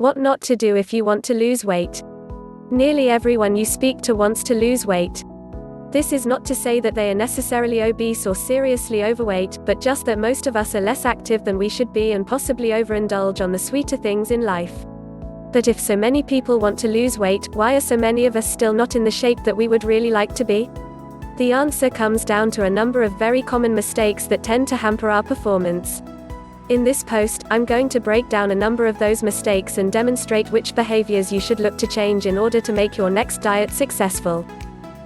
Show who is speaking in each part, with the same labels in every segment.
Speaker 1: What not to do if you want to lose weight. Nearly everyone you speak to wants to lose weight. This is not to say that they are necessarily obese or seriously overweight, but just that most of us are less active than we should be and possibly overindulge on the sweeter things in life. But if so many people want to lose weight, why are so many of us still not in the shape that we would really like to be? The answer comes down to a number of very common mistakes that tend to hamper our performance. In this post, I'm going to break down a number of those mistakes and demonstrate which behaviors you should look to change in order to make your next diet successful.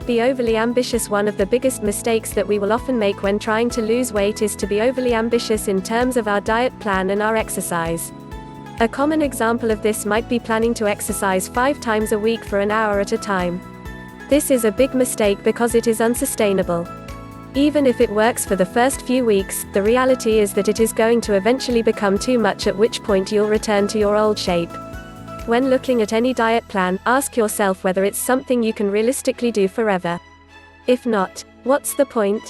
Speaker 1: Be overly ambitious. One of the biggest mistakes that we will often make when trying to lose weight is to be overly ambitious in terms of our diet plan and our exercise. A common example of this might be planning to exercise 5 times a week for an hour at a time. This is a big mistake because it is unsustainable. Even if it works for the first few weeks, the reality is that it is going to eventually become too much, at which point you'll return to your old shape. When looking at any diet plan, ask yourself whether it's something you can realistically do forever. If not, what's the point?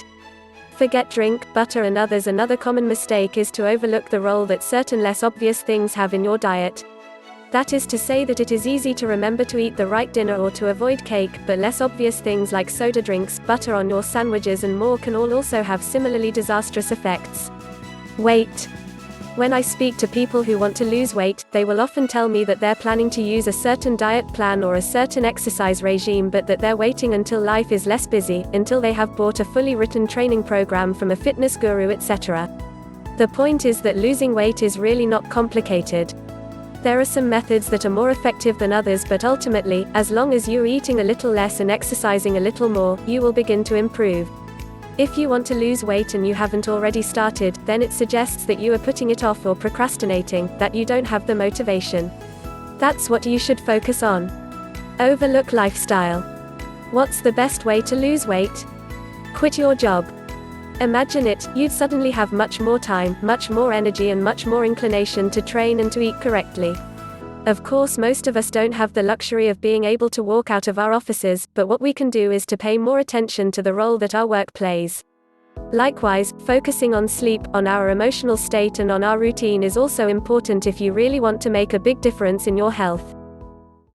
Speaker 1: Forget drink, butter and others. Another common mistake is to overlook the role that certain less obvious things have in your diet. That is to say that it is easy to remember to eat the right dinner or to avoid cake, but less obvious things like soda drinks, butter on your sandwiches and more can all also have similarly disastrous effects. Weight. When I speak to people who want to lose weight, they will often tell me that they're planning to use a certain diet plan or a certain exercise regime, but that they're waiting until life is less busy, until they have bought a fully written training program from a fitness guru, etc. The point is that losing weight is really not complicated. There are some methods that are more effective than others, but ultimately, as long as you're eating a little less and exercising a little more, you will begin to improve. If you want to lose weight and you haven't already started, then it suggests that you are putting it off or procrastinating, that you don't have the motivation. That's what you should focus on. Overlook lifestyle. What's the best way to lose weight? Quit your job. Imagine it, you'd suddenly have much more time, much more energy and much more inclination to train and to eat correctly. Of course, most of us don't have the luxury of being able to walk out of our offices, but what we can do is to pay more attention to the role that our work plays. Likewise, focusing on sleep, on our emotional state and on our routine is also important if you really want to make a big difference in your health.